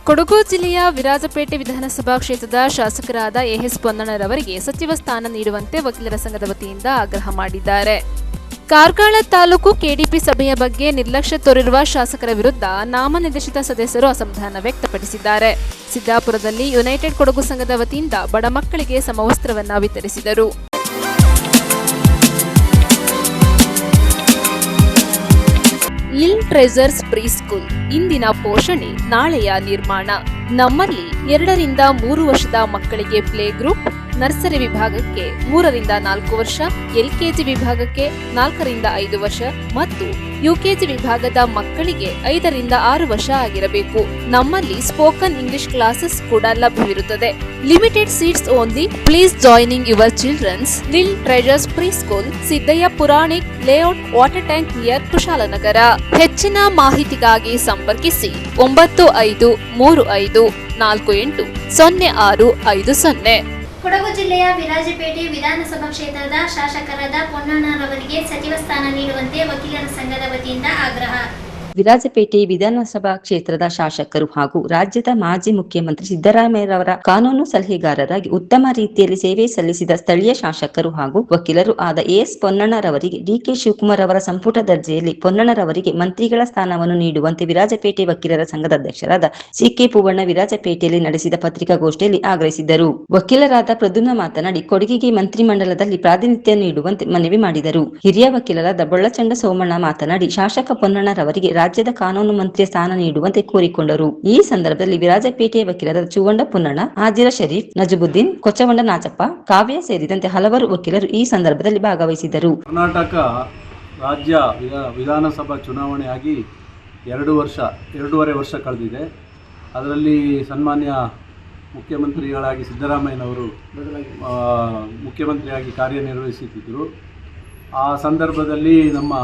ಕೊಡಗು ಜಿಲ್ಲೆಯ ವಿರಾಜಪೇಟೆ ವಿಧಾನಸಭಾ ಕ್ಷೇತ್ರದ ಶಾಸಕರಾದ ಎಎಸ್ ಪೊನ್ನಣ್ಣರವರಿಗೆ ಸಚಿವ ಸ್ಥಾನ ನೀಡುವಂತೆ ವಕೀಲರ ಸಂಘದ ವತಿಯಿಂದ ಆಗ್ರಹ ಮಾಡಿದ್ದಾರೆ. ಕಾರ್ಕಳ ತಾಲೂಕು ಕೆಡಿಪಿ ಸಭೆಯ ಬಗ್ಗೆ ನಿರ್ಲಕ್ಷ್ಯ ತೋರಿರುವ ಶಾಸಕರ ವಿರುದ್ಧ ನಾಮನಿರ್ದೇಶಿತ ಸದಸ್ಯರು ಅಸಮಾಧಾನ ವ್ಯಕ್ತಪಡಿಸಿದ್ದಾರೆ. ಸಿದ್ದಾಪುರದಲ್ಲಿ ಯುನೈಟೆಡ್ ಕೊಡಗು ಸಂಘದ ವತಿಯಿಂದ ಬಡ ಮಕ್ಕಳಿಗೆ ಸಮವಸ್ತ್ರವನ್ನು ವಿತರಿಸಿದರು. ಲಿಲ್ ಟ್ರೆಜರ್ಸ್ ಪ್ರೀ ಸ್ಕೂಲ್ ಇಂದಿನ ಪೋಷಣೆ ನಾಳೆಯ ನಿರ್ಮಾಣ. ನಮ್ಮಲ್ಲಿ 2 ರಿಂದ 3 ವರ್ಷದ ಮಕ್ಕಳಿಗೆ ಪ್ಲೇ ಗ್ರೂಪ್, ನರ್ಸರಿ ವಿಭಾಗಕ್ಕೆ 3 ರಿಂದ 4 ವರ್ಷ, ಎಲ್ಕೆಜಿ ವಿಭಾಗಕ್ಕೆ 4 ರಿಂದ 5 ವರ್ಷ ಮತ್ತು ಯುಕೆಜಿ ವಿಭಾಗದ ಮಕ್ಕಳಿಗೆ 5 ರಿಂದ 6 ವರ್ಷ ಆಗಿರಬೇಕು. ನಮ್ಮಲ್ಲಿ ಸ್ಪೋಕನ್ ಇಂಗ್ಲಿಷ್ ಕ್ಲಾಸಸ್ ಕೂಡ ಲಭ್ಯವಿರುತ್ತದೆ. Limited seats only. Please joining your childrens lil treasures pre school, Siddaiah Puranik layout, water tank near Kushalnagar. ಹೆಚ್ಚಿನ ಮಾಹಿತಿಗಾಗಿ ಸಂಪರ್ಕಿಸಿ 9535480650. ಕೊಡಗು ಜಿಲ್ಲೆಯ ವಿರಾಜಪೇಟೆ ವಿಧಾನಸಭಾ ಕ್ಷೇತ್ರದ ಶಾಸಕರಾದ ಪೊನ್ನಣ್ಣರವರಿಗೆ ಸಚಿವ ಸ್ಥಾನ ನೀಡುವಂತೆ ವಕೀಲರ ಸಂಘದ ವತಿಯಿಂದ ಆಗ್ರಹ. ವಿರಾಜಪೇಟೆ ವಿಧಾನಸಭಾ ಕ್ಷೇತ್ರದ ಶಾಸಕರು ಹಾಗೂ ರಾಜ್ಯದ ಮಾಜಿ ಮುಖ್ಯಮಂತ್ರಿ ಸಿದ್ದರಾಮಯ್ಯರವರ ಕಾನೂನು ಸಲಹೆಗಾರರಾಗಿ ಉತ್ತಮ ರೀತಿಯಲ್ಲಿ ಸೇವೆ ಸಲ್ಲಿಸಿದ ಸ್ಥಳೀಯ ಶಾಸಕರು ಹಾಗೂ ವಕೀಲರು ಆದ ಎಎಸ್ ಪೊನ್ನಣ್ಣರವರಿಗೆ ಡಿಕೆ ಶಿವಕುಮಾರ್ ಅವರ ಸಂಪುಟ ದರ್ಜೆಯಲ್ಲಿ ಪೊನ್ನಣ್ಣರವರಿಗೆ ಮಂತ್ರಿಗಳ ಸ್ಥಾನವನ್ನು ನೀಡುವಂತೆ ವಿರಾಜಪೇಟೆ ವಕೀಲರ ಸಂಘದ ಅಧ್ಯಕ್ಷರಾದ ಸಿಕೆ ಪೂವಣ್ಣ ವಿರಾಜಪೇಟೆಯಲ್ಲಿ ನಡೆಸಿದ ಪತ್ರಿಕಾಗೋಷ್ಠಿಯಲ್ಲಿ ಆಗ್ರಹಿಸಿದರು. ವಕೀಲರಾದ ಪ್ರದ್ಯುಮ್ನ ಮಾತನಾಡಿ, ಕೊಡಗಿಗೆ ಮಂತ್ರಿಮಂಡಲದಲ್ಲಿ ಪ್ರಾತಿನಿಧ್ಯ ನೀಡುವಂತೆ ಮನವಿ ಮಾಡಿದರು. ಹಿರಿಯ ವಕೀಲರಾದ ಬೊಳ್ಳಚಂಡ ಸೋಮಣ್ಣ ಮಾತನಾಡಿ, ಶಾಸಕ ಪೊನ್ನಣ್ಣರವರಿಗೆ ರಾಜ್ಯದ ಕಾನೂನು ಮಂತ್ರಿಯ ಸ್ಥಾನ ನೀಡುವಂತೆ ಕೋರಿಕೊಂಡರು. ಈ ಸಂದರ್ಭದಲ್ಲಿ ವಿರಾಜಪೇಟೆಯ ವಕೀಲರಾದ ಚುವಂಡ ಪುನ್ನಣ್ಣ, ಆದಿರ ಶರೀಫ್, ನಜಬುದ್ದೀನ್, ಕೊಚ್ಚವಂಡ ನಾಚಪ್ಪ, ಕಾವ್ಯ ಸೇರಿದಂತೆ ಹಲವರು ವಕೀಲರು ಈ ಸಂದರ್ಭದಲ್ಲಿ ಭಾಗವಹಿಸಿದರು. ಕರ್ನಾಟಕ ರಾಜ್ಯ ವಿಧಾನಸಭಾ ಚುನಾವಣೆಯಾಗಿ 2.5 ವರ್ಷ ಕಳೆದಿದೆ. ಅದರಲ್ಲಿ ಸನ್ಮಾನ್ಯ ಮುಖ್ಯಮಂತ್ರಿಗಳಾಗಿ ಸಿದ್ದರಾಮಯ್ಯನವರು ಮುಖ್ಯಮಂತ್ರಿಯಾಗಿ ಕಾರ್ಯನಿರ್ವಹಿಸುತ್ತಿದ್ದರು. ಆ ಸಂದರ್ಭದಲ್ಲಿ ನಮ್ಮ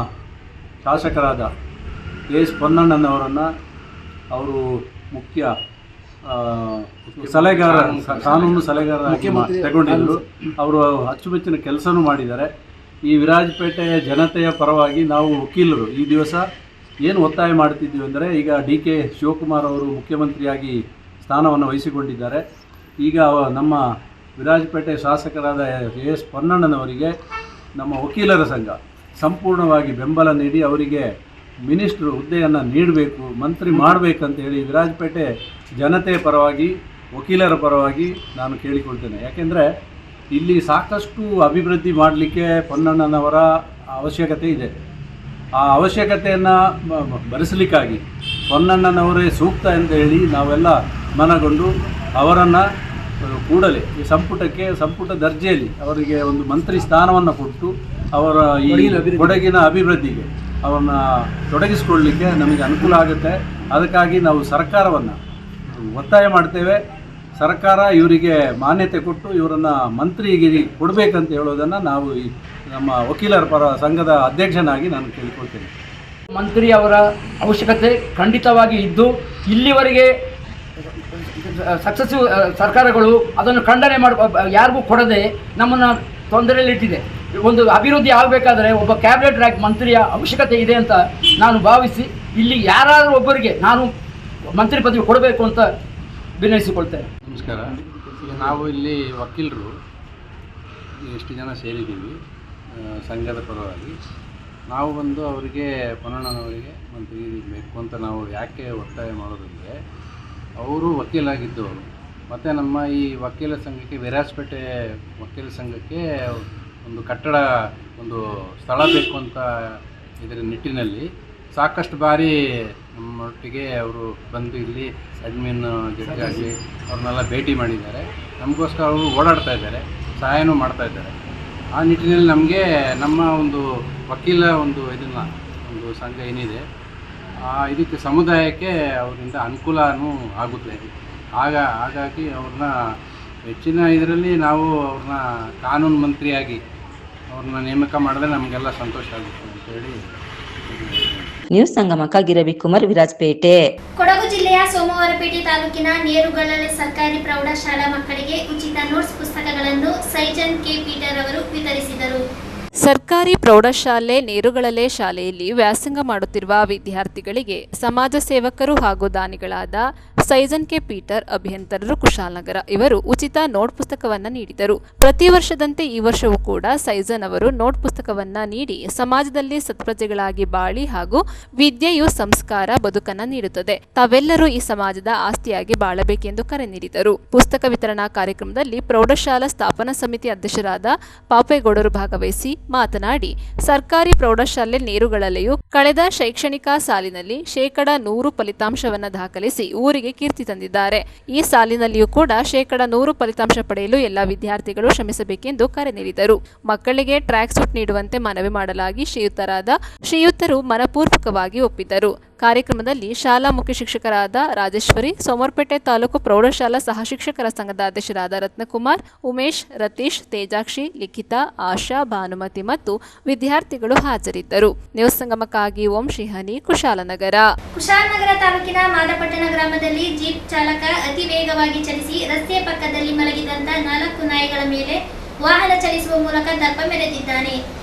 ಶಾಸಕರಾದ ಎಎಸ್ ಪೊನ್ನಣ್ಣನವರನ್ನು ಅವರು ಮುಖ್ಯ ಸಲಹೆಗಾರ, ಕಾನೂನು ಸಲಹೆಗಾರರಾಗಿ ತಗೊಂಡಿದ್ದರು. ಅವರು ಅಚ್ಚುಮೆಚ್ಚಿನ ಕೆಲಸನೂ ಮಾಡಿದ್ದಾರೆ. ಈ ವಿರಾಜಪೇಟೆಯ ಜನತೆಯ ಪರವಾಗಿ ನಾವು ವಕೀಲರು ಈ ದಿವಸ ಏನು ಒತ್ತಾಯ ಮಾಡ್ತಿದ್ದೀವಿ ಅಂದರೆ, ಈಗ ಡಿಕೆ ಶಿವಕುಮಾರ್ ಅವರು ಮುಖ್ಯಮಂತ್ರಿಯಾಗಿ ಸ್ಥಾನವನ್ನು ವಹಿಸಿಕೊಂಡಿದ್ದಾರೆ. ಈಗ ನಮ್ಮ ವಿರಾಜಪೇಟೆ ಶಾಸಕರಾದ ಎಎಸ್ ಪೊನ್ನಣ್ಣನವರಿಗೆ ನಮ್ಮ ವಕೀಲರ ಸಂಘ ಸಂಪೂರ್ಣವಾಗಿ ಬೆಂಬಲ ನೀಡಿ ಅವರಿಗೆ ಮಿನಿಸ್ಟ್ರು ಹುದ್ದೆಯನ್ನು ನೀಡಬೇಕು, ಮಂತ್ರಿ ಮಾಡಬೇಕಂತ ಹೇಳಿ ವಿರಾಜಪೇಟೆ ಜನತೆಯ ಪರವಾಗಿ, ವಕೀಲರ ಪರವಾಗಿ ನಾನು ಕೇಳಿಕೊಳ್ತೇನೆ. ಯಾಕೆಂದರೆ ಇಲ್ಲಿ ಸಾಕಷ್ಟು ಅಭಿವೃದ್ಧಿ ಮಾಡಲಿಕ್ಕೆ ಪೊನ್ನಣ್ಣನವರ ಅವಶ್ಯಕತೆ ಇದೆ. ಆ ಅವಶ್ಯಕತೆಯನ್ನು ಭರಿಸಲಿಕ್ಕಾಗಿ ಪೊನ್ನಣ್ಣನವರೇ ಸೂಕ್ತ ಅಂತ ಹೇಳಿ ನಾವೆಲ್ಲ ಮನಗೊಂಡು ಅವರನ್ನು ಕೂಡಲೇ ಈ ಸಂಪುಟ ದರ್ಜೆಯಲ್ಲಿ ಅವರಿಗೆ ಒಂದು ಮಂತ್ರಿ ಸ್ಥಾನವನ್ನು ಕೊಟ್ಟು ಅವರ ಈ ಕೊಡಗಿನ ಅಭಿವೃದ್ಧಿಗೆ ಅವನ್ನ ತೊಡಗಿಸಿಕೊಳ್ಳಲಿಕ್ಕೆ ನಮಗೆ ಅನುಕೂಲ ಆಗುತ್ತೆ. ಅದಕ್ಕಾಗಿ ನಾವು ಸರ್ಕಾರವನ್ನು ಒತ್ತಾಯ ಮಾಡ್ತೇವೆ. ಸರ್ಕಾರ ಇವರಿಗೆ ಮಾನ್ಯತೆ ಕೊಟ್ಟು ಇವರನ್ನು ಮಂತ್ರಿಗಿರಿ ಕೊಡಬೇಕಂತ ಹೇಳೋದನ್ನು ನಾವು ಈ ನಮ್ಮ ವಕೀಲರ ಪರ ಸಂಘದ ಅಧ್ಯಕ್ಷನಾಗಿ ನಾನು ಕೇಳಿಕೊಳ್ತೇನೆ. ಮಂತ್ರಿ ಅವರ ಅವಶ್ಯಕತೆ ಖಂಡಿತವಾಗಿ ಇದ್ದು, ಇಲ್ಲಿವರೆಗೆ ಸಕ್ಸಸ್ಸಿವ್ ಸರ್ಕಾರಗಳು ಅದನ್ನು ಖಂಡನೆ ಯಾರಿಗೂ ಕೊಡದೆ ನಮ್ಮನ್ನು ತೊಂದರೆಯಲ್ಲಿಟ್ಟಿದೆ. ಒಂದು ಅಭಿವೃದ್ಧಿ ಆಗಬೇಕಾದ್ರೆ ಒಬ್ಬ ಕ್ಯಾಬಿನೆಟ್ ರ್ಯಾಂಕ್ ಮಂತ್ರಿಯ ಅವಶ್ಯಕತೆ ಇದೆ ಅಂತ ನಾನು ಭಾವಿಸಿ, ಇಲ್ಲಿ ಯಾರಾದರೂ ಒಬ್ಬರಿಗೆ ನಾನು ಮಂತ್ರಿ ಪದವಿ ಕೊಡಬೇಕು ಅಂತ ವಿನಯಿಸಿಕೊಳ್ತೇನೆ. ನಮಸ್ಕಾರ. ಈಗ ನಾವು ಇಲ್ಲಿ ವಕೀಲರು ಎಷ್ಟು ಜನ ಸೇರಿದ್ದೀವಿ ಸಂಘದ ಪರವಾಗಿ. ನಾವು ಬಂದು ಅವರಿಗೆ ಪೊನ್ನಣ್ಣನವರಿಗೆ ಮಂತ್ರಿ ಬೇಕು ಅಂತ ನಾವು ಯಾಕೆ ಒತ್ತಾಯ ಮಾಡೋದಂದರೆ, ಅವರು ವಕೀಲಾಗಿದ್ದವರು. ಮತ್ತು ನಮ್ಮ ಈ ವಕೀಲ ಸಂಘಕ್ಕೆ, ವಿರಾಜಪೇಟೆ ವಕೀಲ ಸಂಘಕ್ಕೆ ಒಂದು ಕಟ್ಟಡ, ಒಂದು ಸ್ಥಳ ಬೇಕು ಅಂತ ಇದರ ನಿಟ್ಟಿನಲ್ಲಿ ಸಾಕಷ್ಟು ಬಾರಿ ನಮ್ಮೊಟ್ಟಿಗೆ ಅವರು ಬಂದು ಇಲ್ಲಿ ಅಡ್ಮಿನ್ ಜಡ್ಜ್ ಆಗಲಿ ಅವ್ರನ್ನೆಲ್ಲ ಭೇಟಿ ಮಾಡಿದ್ದಾರೆ. ನಮಗೋಸ್ಕರ ಅವರು ಓಡಾಡ್ತಾ ಇದ್ದಾರೆ, ಸಹಾಯನೂ ಮಾಡ್ತಾ ಇದ್ದಾರೆ. ಆ ನಿಟ್ಟಿನಲ್ಲಿ ನಮಗೆ ನಮ್ಮ ಒಂದು ವಕೀಲ ಒಂದು ಸಂಘ ಏನಿದೆ ಇದಕ್ಕೆ ಸಮುದಾಯಕ್ಕೆ ಅವರಿಂದ ಅನುಕೂಲನೂ ಆಗುತ್ತೆ. ಹಾಗಾಗಿ ಅವ್ರನ್ನ ಹೆಚ್ಚಿನ ಇದರಲ್ಲಿ ನಾವು ಅವ್ರನ್ನ ಕಾನೂನು ಮಂತ್ರಿಯಾಗಿ ಅವ್ರನ್ನ ನೇಮಕ ಮಾಡಿದ್ರೆ ನಮಗೆಲ್ಲ ಸಂತೋಷ ಆಗುತ್ತೆ ಅಂತೇಳಿ. ನ್ಯೂಸ್ ಸಂಗಮಕ್ಕಾಗಿ ರವಿಕುಮಾರ್, ವಿರಾಜಪೇಟೆ. ಕೊಡಗು ಜಿಲ್ಲೆಯ ಸೋಮವಾರಪೇಟೆ ತಾಲೂಕಿನ ನೇರುಗಲ್ಲಲೆ ಸರ್ಕಾರಿ ಪ್ರೌಢಶಾಲಾ ಮಕ್ಕಳಿಗೆ ಉಚಿತ ನೋಟ್ಸ್ ಪುಸ್ತಕಗಳನ್ನು ಸೈಜನ್ ಕೆ ಪೀಟರ್ ಅವರು ವಿತರಿಸಿದರು. ಸರ್ಕಾರಿ ಪ್ರೌಢಶಾಲೆ ನೇರುಗಳಲೆ ಶಾಲೆಯಲ್ಲಿ ವ್ಯಾಸಂಗ ಮಾಡುತ್ತಿರುವ ವಿದ್ಯಾರ್ಥಿಗಳಿಗೆ ಸಮಾಜ ಸೇವಕರು ಹಾಗೂ ದಾನಿಗಳಾದ ಸೈಜನ್ ಕೆ ಪೀಟರ್ ಅಭಿಯಂತರರು ಕುಶಾಲನಗರ ಇವರು ಉಚಿತ ನೋಟ್ ಪುಸ್ತಕವನ್ನ ನೀಡಿದರು. ಪ್ರತಿ ವರ್ಷದಂತೆ ಈ ವರ್ಷವೂ ಕೂಡ ಸೈಜನ್ ಅವರು ನೋಟ್ ಪುಸ್ತಕವನ್ನ ನೀಡಿ ಸಮಾಜದಲ್ಲಿ ಸತ್ಪ್ರಜೆಗಳಾಗಿ ಬಾಳಿ ಹಾಗೂ ವಿದ್ಯೆಯು ಸಂಸ್ಕಾರ ಬದುಕನ್ನ ನೀಡುತ್ತದೆ, ತಾವೆಲ್ಲರೂ ಈ ಸಮಾಜದ ಆಸ್ತಿಯಾಗಿ ಬಾಳಬೇಕೆಂದು ಕರೆ ನೀಡಿದರು. ಪುಸ್ತಕ ವಿತರಣಾ ಕಾರ್ಯಕ್ರಮದಲ್ಲಿ ಪ್ರೌಢಶಾಲಾ ಸ್ಥಾಪನಾ ಸಮಿತಿ ಅಧ್ಯಕ್ಷರಾದ ಪಾಪೇಗೌಡರು ಭಾಗವಹಿಸಿ ಮಾತನಾಡಿ, ಸರ್ಕಾರಿ ಪ್ರೌಢಶಾಲೆ ನೇರುಗಳಲೆಯೂ ಕಳೆದ ಶೈಕ್ಷಣಿಕ ಸಾಲಿನಲ್ಲಿ 100% ಫಲಿತಾಂಶವನ್ನು ದಾಖಲಿಸಿ ಊರಿಗೆ ಕೀರ್ತಿ ತಂದಿದ್ದಾರೆ. ಈ ಸಾಲಿನಲ್ಲಿಯೂ ಕೂಡ 100% ಫಲಿತಾಂಶ ಪಡೆಯಲು ಎಲ್ಲ ವಿದ್ಯಾರ್ಥಿಗಳು ಶ್ರಮಿಸಬೇಕೆಂದು ಕರೆ ನೀಡಿದರು. ಮಕ್ಕಳಿಗೆ ಟ್ರ್ಯಾಕ್ ಸೂಟ್ ನೀಡುವಂತೆ ಮನವಿ ಮಾಡಲಾಗಿ ಶ್ರೀಯುತರು ಮನಪೂರ್ವಕವಾಗಿ ಒಪ್ಪಿದರು. ಕಾರ್ಯಕ್ರಮದಲ್ಲಿ ಶಾಲಾ ಮುಖ್ಯ ಶಿಕ್ಷಕರಾದ ರಾಜೇಶ್ವರಿ, ಸೋಮವಾರಪೇಟೆ ತಾಲೂಕು ಪ್ರೌಢಶಾಲಾ ಸಹ ಶಿಕ್ಷಕರ ಸಂಘದ ಅಧ್ಯಕ್ಷರಾದ ರತ್ನಕುಮಾರ್, ಉಮೇಶ್, ರತೀಶ್, ತೇಜಾಕ್ಷಿ, ಲಿಖಿತಾ, ಆಶಾ, ಭಾನುಮತಿ ಮತ್ತು ವಿದ್ಯಾರ್ಥಿಗಳು ಹಾಜರಿದ್ದರು. ನ್ಯೂಸ್ ಸಂಗಮಕ್ಕಾಗಿ ಓಂ ಶ್ರೀಹನಿ, ಕುಶಾಲನಗರ. ಕುಶಾಲನಗರ ತಾಲೂಕಿನ ಮಾದಪಟ್ಟಣ ಗ್ರಾಮದಲ್ಲಿ ಜೀಪ್ ಚಾಲಕ ಅತಿ ವೇಗವಾಗಿ ಚಲಿಸಿ ರಸ್ತೆಯ ಪಕ್ಕದಲ್ಲಿ ಮಲಗಿದಂತ 4 ನಾಯಿಗಳ ಮೇಲೆ ವಾಹನ ಚಲಿಸುವ ಮೂಲಕ ದರ್ಪ ಮೆರೆದಿದ್ದಾನೆ.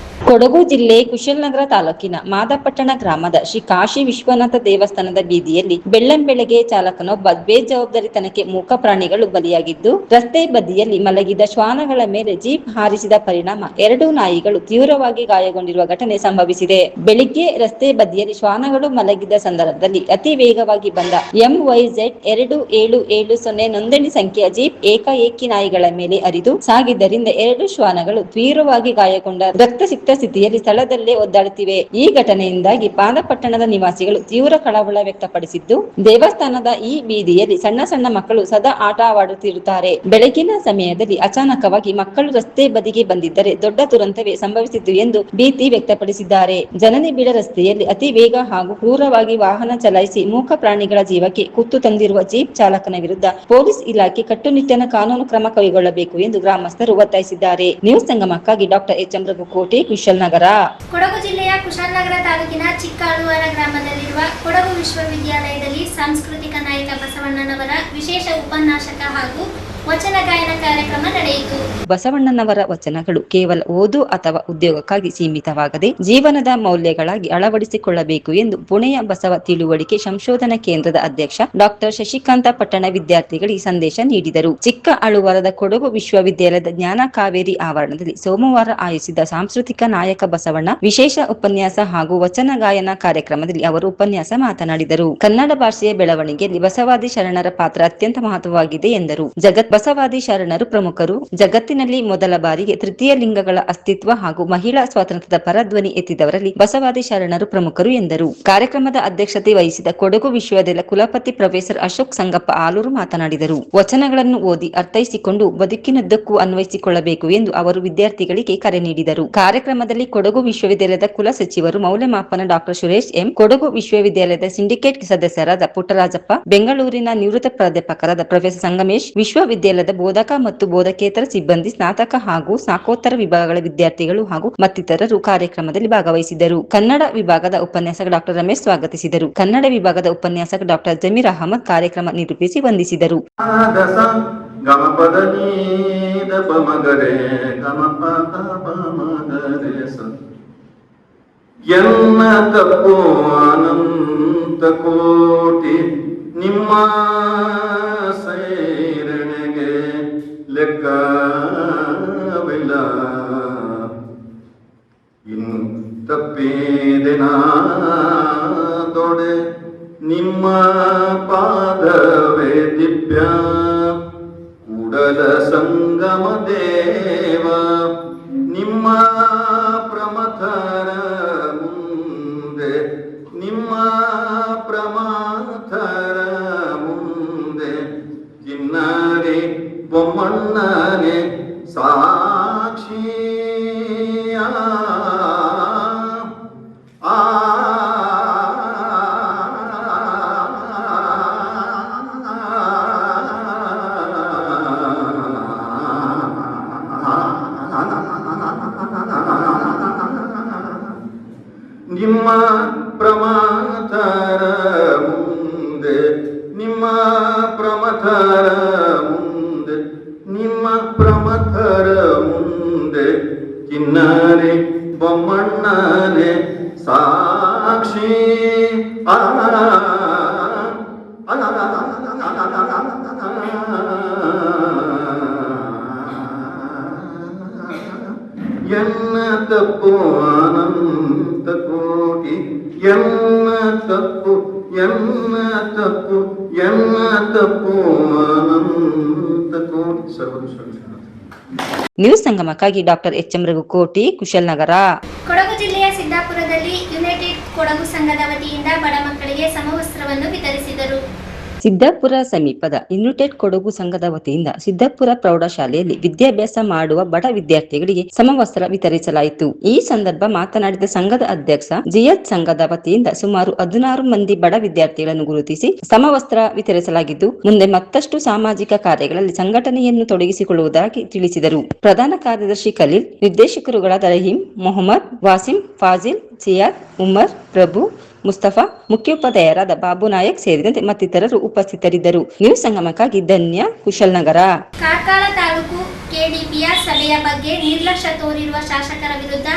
ಕೊಡಗು ಜಿಲ್ಲೆ ಕುಶಾಲನಗರ ತಾಲೂಕಿನ ಮಾದಪಟ್ಟಣ ಗ್ರಾಮದ ಶ್ರೀ ಕಾಶಿ ವಿಶ್ವನಾಥ ದೇವಸ್ಥಾನದ ಬೀದಿಯಲ್ಲಿ ಬೆಳ್ಳಂಬೆಳಗ್ಗೆ ಚಾಲಕನೊಬ್ಬ ಬೇಜವಾಬ್ದಾರಿತನಕ್ಕೆ ಮೂಕ ಪ್ರಾಣಿಗಳು ಬಲಿಯಾಗಿದ್ದು, ರಸ್ತೆ ಬದಿಯಲ್ಲಿ ಮಲಗಿದ ಶ್ವಾನಗಳ ಮೇಲೆ ಜೀಪ್ ಹಾರಿಸಿದ ಪರಿಣಾಮ 2 ನಾಯಿಗಳು ತೀವ್ರವಾಗಿ ಗಾಯಗೊಂಡಿರುವ ಘಟನೆ ಸಂಭವಿಸಿದೆ. ಬೆಳಿಗ್ಗೆ ರಸ್ತೆ ಬದಿಯಲ್ಲಿ ಶ್ವಾನಗಳು ಮಲಗಿದ್ದ ಸಂದರ್ಭದಲ್ಲಿ ಅತಿ ವೇಗವಾಗಿ ಬಂದ MYZ 2770 ನೋಂದಣಿ ಸಂಖ್ಯೆಯ ಜೀಪ್ ಏಕಾಏಕಿ ನಾಯಿಗಳ ಮೇಲೆ ಹರಿದು ಸಾಗಿದ್ದರಿಂದ 2 ಶ್ವಾನಗಳು ತೀವ್ರವಾಗಿ ಗಾಯಗೊಂಡ ರಕ್ತಸಿಕ್ತ ಸ್ಥಿತಿಯಲ್ಲಿ ಸ್ಥಳದಲ್ಲೇ ಒದ್ದಾಡುತ್ತಿವೆ. ಈ ಘಟನೆಯಿಂದಾಗಿ ಮಾದಪಟ್ಟಣದ ನಿವಾಸಿಗಳು ತೀವ್ರ ಕಳವಳ ವ್ಯಕ್ತಪಡಿಸಿದ್ದು, ದೇವಸ್ಥಾನದ ಈ ಬೀದಿಯಲ್ಲಿ ಸಣ್ಣ ಸಣ್ಣ ಮಕ್ಕಳು ಸದಾ ಆಟವಾಡುತ್ತಿರುತ್ತಾರೆ. ಬೆಳಗಿನ ಸಮಯದಲ್ಲಿ ಅಚಾನಕವಾಗಿ ಮಕ್ಕಳು ರಸ್ತೆ ಬದಿಗೆ ಬಂದಿದ್ದರೆ ದೊಡ್ಡ ದುರಂತವೇ ಸಂಭವಿಸಿತ್ತು ಎಂದು ಭೀತಿ ವ್ಯಕ್ತಪಡಿಸಿದ್ದಾರೆ. ಜನನಿಬಿಡ ರಸ್ತೆಯಲ್ಲಿ ಅತಿ ವೇಗ ಹಾಗೂ ಕ್ರೂರವಾಗಿ ವಾಹನ ಚಲಾಯಿಸಿ ಮೂಕ ಪ್ರಾಣಿಗಳ ಜೀವಕ್ಕೆ ಕುತ್ತು ತಂದಿರುವ ಜೀಪ್ ಚಾಲಕನ ವಿರುದ್ಧ ಪೊಲೀಸ್ ಇಲಾಖೆ ಕಟ್ಟುನಿಟ್ಟಿನ ಕಾನೂನು ಕ್ರಮ ಕೈಗೊಳ್ಳಬೇಕು ಎಂದು ಗ್ರಾಮಸ್ಥರು ಒತ್ತಾಯಿಸಿದ್ದಾರೆ. ನ್ಯೂಸ್ ಸಂಗಮಕ್ಕಾಗಿ ಡಾಕ್ಟರ್ ಎಚ್ ಅಮೃತಕೋಟೆ, ಕುಶಾಲನಗರ. ಕೊಡಗು ಜಿಲ್ಲೆಯ ಕುಶಾಲನಗರ ತಾಲೂಕಿನ ಚಿಕ್ಕ ಅಳುವಾರ ಗ್ರಾಮದಲ್ಲಿರುವ ಕೊಡಗು ವಿಶ್ವವಿದ್ಯಾಲಯದಲ್ಲಿ ಸಾಂಸ್ಕೃತಿಕ ನಾಯಕ ಬಸವಣ್ಣನವರ ವಿಶೇಷ ಉಪನ್ಯಾಸಕ ಹಾಗೂ ವಚನ ಗಾಯನ ಕಾರ್ಯಕ್ರಮ ನಡೆಯಿತು. ಬಸವಣ್ಣನವರ ವಚನಗಳು ಕೇವಲ ಓದು ಅಥವಾ ಉದ್ಯೋಗಕ್ಕಾಗಿ ಸೀಮಿತವಾಗದೆ ಜೀವನದ ಮೌಲ್ಯಗಳಾಗಿ ಅಳವಡಿಸಿಕೊಳ್ಳಬೇಕು ಎಂದು ಪುಣೆಯ ಬಸವ ತಿಳುವಳಿಕೆ ಸಂಶೋಧನಾ ಕೇಂದ್ರದ ಅಧ್ಯಕ್ಷ ಡಾಕ್ಟರ್ ಶಶಿಕಾಂತ ಪಟ್ಟಣ ವಿದ್ಯಾರ್ಥಿಗಳಿಗೆ ಸಂದೇಶ ನೀಡಿದರು. ಚಿಕ್ಕ ಅಳುವಾರದ ಕೊಡಗು ವಿಶ್ವವಿದ್ಯಾಲಯದ ಜ್ಞಾನ ಕಾವೇರಿ ಆವರಣದಲ್ಲಿ ಸೋಮವಾರ ಆಯೋಜಿಸಿದ ಸಾಂಸ್ಕೃತಿಕ ನಾಯಕ ಬಸವಣ್ಣ ವಿಶೇಷ ಉಪನ್ಯಾಸ ಹಾಗೂ ವಚನ ಗಾಯನ ಕಾರ್ಯಕ್ರಮದಲ್ಲಿ ಅವರು ಉಪನ್ಯಾಸ ಮಾತನಾಡಿದರು. ಕನ್ನಡ ಭಾಷೆಯ ಬೆಳವಣಿಗೆಯಲ್ಲಿ ಬಸವಾದಿ ಶರಣರ ಪಾತ್ರ ಅತ್ಯಂತ ಮಹತ್ವವಾಗಿದೆ ಎಂದರು. ಬಸವಾದಿ ಶರಣರು ಪ್ರಮುಖರು. ಜಗತ್ತಿನಲ್ಲಿ ಮೊದಲ ಬಾರಿಗೆ ತೃತೀಯ ಲಿಂಗಗಳ ಅಸ್ತಿತ್ವ ಹಾಗೂ ಮಹಿಳಾ ಸ್ವಾತಂತ್ರ್ಯದ ಪರಧ್ವನಿ ಎತ್ತಿದವರಲ್ಲಿ ಬಸವಾದಿ ಶರಣರು ಪ್ರಮುಖರು ಎಂದರು. ಕಾರ್ಯಕ್ರಮದ ಅಧ್ಯಕ್ಷತೆ ವಹಿಸಿದ ಕೊಡಗು ವಿಶ್ವವಿದ್ಯಾಲಯ ಕುಲಪತಿ ಪ್ರೊಫೆಸರ್ ಅಶೋಕ್ ಸಂಗಪ್ಪ ಆಲೂರು ಮಾತನಾಡಿದರು. ವಚನಗಳನ್ನು ಓದಿ ಅರ್ಥೈಸಿಕೊಂಡು ಬದುಕಿನುದ್ದಕ್ಕೂ ಅನ್ವಯಿಸಿಕೊಳ್ಳಬೇಕು ಎಂದು ಅವರು ವಿದ್ಯಾರ್ಥಿಗಳಿಗೆ ಕರೆ ನೀಡಿದರು. ಕಾರ್ಯಕ್ರಮದಲ್ಲಿ ಕೊಡಗು ವಿಶ್ವವಿದ್ಯಾಲಯದ ಕುಲ ಸಚಿವರು ಮೌಲ್ಯಮಾಪನ ಡಾಕ್ಟರ್ ಸುರೇಶ್ ಎಂ, ಕೊಡಗು ವಿಶ್ವವಿದ್ಯಾಲಯದ ಸಿಂಡಿಕೇಟ್ ಸದಸ್ಯರಾದ ಪುಟ್ಟರಾಜಪ್ಪ, ಬೆಂಗಳೂರಿನ ನಿವೃತ್ತ ಪ್ರಾಧ್ಯಾಪಕರಾದ ಪ್ರೊಫೆಸರ್ ಸಂಗಮೇಶ್, ವಿಶ್ವವಿದ್ಯಾಲಯದ ಬೋಧಕ ಮತ್ತು ಬೋಧಕೇತರ ಸಿಬ್ಬಂದಿ, ಸ್ನಾತಕ ಹಾಗೂ ಸ್ನಾಕೋತ್ತರ ವಿಭಾಗಗಳ ವಿದ್ಯಾರ್ಥಿಗಳು ಹಾಗೂ ಮತ್ತಿತರರು ಕಾರ್ಯಕ್ರಮದಲ್ಲಿ ಭಾಗವಹಿಸಿದ್ದರು. ಕನ್ನಡ ವಿಭಾಗದ ಉಪನ್ಯಾಸಕ ಡಾಕ್ಟರ್ ರಮೇಶ್ ಸ್ವಾಗತಿಸಿದರು. ಕನ್ನಡ ವಿಭಾಗದ ಉಪನ್ಯಾಸಕ ಡಾಕ್ಟರ್ ಜಮೀರ್ ಅಹಮದ್ ಕಾರ್ಯಕ್ರಮ ನಿರೂಪಿಸಿ ವಂದಿಸಿದರು. ನಿಮ್ಮ ಸೈರಣೆಗೆ ಲೆಕ್ಕವಿಲ್ಲ, ಇನ್ನು ತಪ್ಪಿದೆನ ದೊಡೆ ನಿಮ್ಮ ಪಾದವೇ ದಿವ್ಯ, ಕೂಡಲ ಸಂಗಮ ದೇವ ನಿಮ್ಮ ಪ್ರಮಥರ ಮುಂದೆ, ನಿಮ್ಮ ಪ್ರಮಥರ ಮುಂದೆ ಕಿನ್ನರಿ ಬೊಮ್ಮಣ್ಣನೆ ಸಾಕ್ಷಿಯ ನಿಮ್ಮ ಪ್ರಮಥರ ಮುಂದೆ, ನಿಮ್ಮ ಪ್ರಮಥರ ಮುಂದೆ, ನಿಮ್ಮ ಪ್ರಮಥರ ಮುಂದೆ ಕಿನ್ನರಿ ಅನಂತ ಕೋಟಿ ಎನ್ನ ತಪ್ಪು ಎನ್ನ ತಪ್ಪು ಎನ್ನ ತಪ್ಪು ಅನಂತ ಕೋಟಿ. ನ್ಯೂಸ್ ಸಂಗಮಕ್ಕಾಗಿ ಡಾಕ್ಟರ್ ಎಚ್.ಎಂ. ರಘುಕೋಟಿ, ಕುಶಲ್ನಗರ. ಕೊಡಗು ಜಿಲ್ಲೆಯ ಸಿದ್ದಾಪುರದಲ್ಲಿ ಯುನೈಟೆಡ್ ಕೊಡಗು ಸಂಘದ ವತಿಯಿಂದ ಬಡ ಮಕ್ಕಳಿಗೆ ಸಮವಸ್ತ್ರವನ್ನು ವಿತರಿಸಿದರು. ಸಿದ್ದಾಪುರ ಸಮೀಪದ ಯುನೈಟೆಡ್ ಕೊಡಗು ಸಂಘದ ವತಿಯಿಂದ ಸಿದ್ದಾಪುರ ಪ್ರೌಢಶಾಲೆಯಲ್ಲಿ ವಿದ್ಯಾಭ್ಯಾಸ ಮಾಡುವ ಬಡ ವಿದ್ಯಾರ್ಥಿಗಳಿಗೆ ಸಮವಸ್ತ್ರ ವಿತರಿಸಲಾಯಿತು. ಈ ಸಂದರ್ಭ ಮಾತನಾಡಿದ ಸಂಘದ ಅಧ್ಯಕ್ಷ ಜಿಎಚ್, ಸಂಘದ ವತಿಯಿಂದ ಸುಮಾರು 16 ಮಂದಿ ಬಡ ವಿದ್ಯಾರ್ಥಿಗಳನ್ನು ಗುರುತಿಸಿ ಸಮವಸ್ತ್ರ ವಿತರಿಸಲಾಗಿದ್ದು, ಮುಂದೆ ಮತ್ತಷ್ಟು ಸಾಮಾಜಿಕ ಕಾರ್ಯಗಳಲ್ಲಿ ಸಂಘಟನೆಯನ್ನು ತೊಡಗಿಸಿಕೊಳ್ಳುವುದಾಗಿ ತಿಳಿಸಿದರು. ಪ್ರಧಾನ ಕಾರ್ಯದರ್ಶಿ ಖಲೀಲ್, ನಿರ್ದೇಶಕರುಗಳಾದ ರಹೀಂ, ಮೊಹಮ್ಮದ್, ವಾಸಿಂ, ಫಾಜಿಲ್, ಸಿಯಾದ್, ಉಮರ್, ಪ್ರಭು, ಮುಸ್ತಫಾ, ಮುಖ್ಯೋಪಾಧ್ಯಾಯರಾದ ಬಾಬು ನಾಯಕ್ ಸೇರಿದಂತೆ ಮತ್ತಿತರರು ಉಪಸ್ಥಿತರಿದ್ದರು. ನ್ಯೂಸ್ ಸಂಗಮಕ್ಕಾಗಿ ಧನ್ಯ, ಕುಶಲ್ನಗರ. ಕಾರ್ಕಳ ತಾಲೂಕು ಕೆಡಿಪಿಯ ಸಭೆಯ ಬಗ್ಗೆ ನಿರ್ಲಕ್ಷ್ಯ ತೋರಿರುವ ಶಾಸಕರ ವಿರುದ್ಧ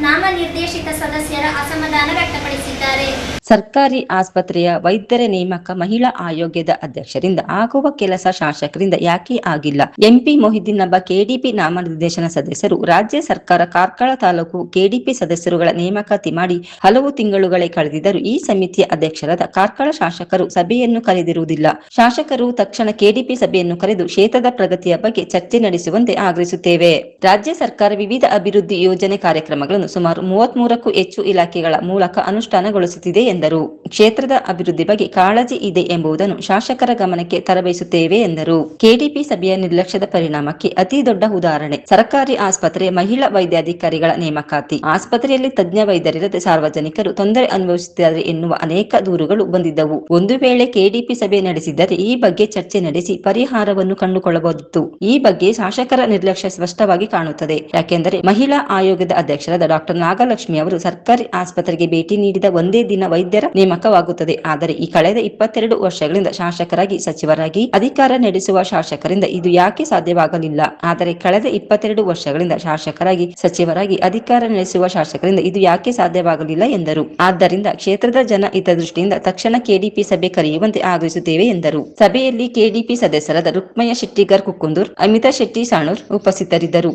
ನಾಮನಿರ್ದೇಶಿತ ಸದಸ್ಯರ ಅಸಮಾಧಾನ ವ್ಯಕ್ತಪಡಿಸಿದ್ದಾರೆ. ಸರ್ಕಾರಿ ಆಸ್ಪತ್ರೆಯ ವೈದ್ಯರ ನೇಮಕ ಮಹಿಳಾ ಆಯೋಗದ ಅಧ್ಯಕ್ಷರಿಂದ ಆಗುವ ಕೆಲಸ ಶಾಸಕರಿಂದ ಯಾಕೆ ಆಗಿಲ್ಲ? ಎಂಪಿ ಮೊಹಿದ್ದೀನ್ ನಬ ಕೆಡಿಪಿ ನಾಮನಿರ್ದೇಶನ ಸದಸ್ಯರು ರಾಜ್ಯ ಸರ್ಕಾರ ಕಾರ್ಕಳ ತಾಲೂಕು ಕೆಡಿಪಿ ಸದಸ್ಯರುಗಳ ನೇಮಕಾತಿ ಮಾಡಿ ಹಲವು ತಿಂಗಳುಗಳೇ ಕಳೆದಿದ್ದರೂ ಈ ಸಮಿತಿಯ ಅಧ್ಯಕ್ಷರಾದ ಕಾರ್ಕಳ ಶಾಸಕರು ಸಭೆಯನ್ನು ಕರೆದಿರುವುದಿಲ್ಲ. ಶಾಸಕರು ತಕ್ಷಣ ಕೆಡಿಪಿ ಸಭೆಯನ್ನು ಕರೆದು ಕ್ಷೇತ್ರದ ಪ್ರಗತಿಯ ಬಗ್ಗೆ ಚರ್ಚೆ ನಡೆಸುವಂತೆ ಆಗ್ರಹಿಸುತ್ತೇವೆ. ರಾಜ್ಯ ಸರ್ಕಾರ ವಿವಿಧ ಅಭಿವೃದ್ಧಿ ಯೋಜನೆ ಕಾರ್ಯಕ್ರಮಗಳನ್ನು ಸುಮಾರು 33ಕ್ಕೂ ಹೆಚ್ಚು ಇಲಾಖೆಗಳ ಮೂಲಕ ಅನುಷ್ಠಾನಗೊಳಿಸುತ್ತಿದೆ ಎಂದರು. ಕ್ಷೇತ್ರದ ಅಭಿವೃದ್ಧಿ ಬಗ್ಗೆ ಕಾಳಜಿ ಇದೆ ಎಂಬುದನ್ನು ಶಾಸಕರ ಗಮನಕ್ಕೆ ತರಬಯಸುತ್ತೇವೆ ಎಂದರು. ಕೆಡಿಪಿ ಸಭೆಯ ನಿರ್ಲಕ್ಷ್ಯದ ಪರಿಣಾಮಕ್ಕೆ ಅತಿ ದೊಡ್ಡ ಉದಾಹರಣೆ ಸರ್ಕಾರಿ ಆಸ್ಪತ್ರೆ ಮಹಿಳಾ ವೈದ್ಯಾಧಿಕಾರಿಗಳ ನೇಮಕಾತಿ. ಆಸ್ಪತ್ರೆಯಲ್ಲಿ ತಜ್ಞ ವೈದ್ಯರಿಲ್ಲದೆ ಸಾರ್ವಜನಿಕರು ತೊಂದರೆ ಅನುಭವಿಸುತ್ತಿದ್ದಾರೆ ಎನ್ನುವ ಅನೇಕ ದೂರುಗಳು ಬಂದಿದ್ದವು. ಒಂದು ವೇಳೆ ಕೆಡಿಪಿ ಸಭೆ ನಡೆಸಿದ್ದರೆ ಈ ಬಗ್ಗೆ ಚರ್ಚೆ ನಡೆಸಿ ಪರಿಹಾರವನ್ನು ಕಂಡುಕೊಳ್ಳಬಹುದಿತ್ತು. ಈ ಬಗ್ಗೆ ಶಾಸಕರ ನಿರ್ಲಕ್ಷ್ಯ ಸ್ಪಷ್ಟವಾಗಿ ಕಾಣುತ್ತದೆ. ಯಾಕೆಂದರೆ ಮಹಿಳಾ ಆಯೋಗದ ಅಧ್ಯಕ್ಷರಾದ ಡಾಕ್ಟರ್ ನಾಗಲಕ್ಷ್ಮಿ ಅವರು ಸರ್ಕಾರಿ ಆಸ್ಪತ್ರೆಗೆ ಭೇಟಿ ನೀಡಿದ ಒಂದೇ ದಿನ ವೈದ್ಯರ ನೇಮಕವಾಗುತ್ತದೆ. ಆದರೆ ಈ ಕಳೆದ 22 ವರ್ಷಗಳಿಂದ ಶಾಸಕರಾಗಿ, ಸಚಿವರಾಗಿ ಅಧಿಕಾರ ನಡೆಸುವ ಶಾಸಕರಿಂದ ಇದು ಯಾಕೆ ಸಾಧ್ಯವಾಗಲಿಲ್ಲ? ಆದರೆ ಕಳೆದ 22 ವರ್ಷಗಳಿಂದ ಶಾಸಕರಾಗಿ, ಸಚಿವರಾಗಿ ಅಧಿಕಾರ ನಡೆಸುವ ಶಾಸಕರಿಂದ ಇದು ಯಾಕೆ ಸಾಧ್ಯವಾಗಲಿಲ್ಲ ಎಂದರು. ಆದ್ದರಿಂದ ಕ್ಷೇತ್ರದ ಜನ ಹಿತದೃಷ್ಟಿಯಿಂದ ತಕ್ಷಣ ಕೆಡಿಪಿ ಸಭೆ ಕರೆಯುವಂತೆ ಆಗ್ರಹಿಸುತ್ತೇವೆ ಎಂದರು. ಸಭೆಯಲ್ಲಿ ಕೆಡಿಪಿ ಸದಸ್ಯರಾದ ರುಕ್ಮಯ್ಯ ಶೆಟ್ಟಿಗರ್ ಕುಕ್ಕುಂದೂರ್, ಅಮಿತಾ ಶೆಟ್ಟಿ ಸಾಣೂರ್ ಉಪಸ್ಥಿತರಿದ್ದರು.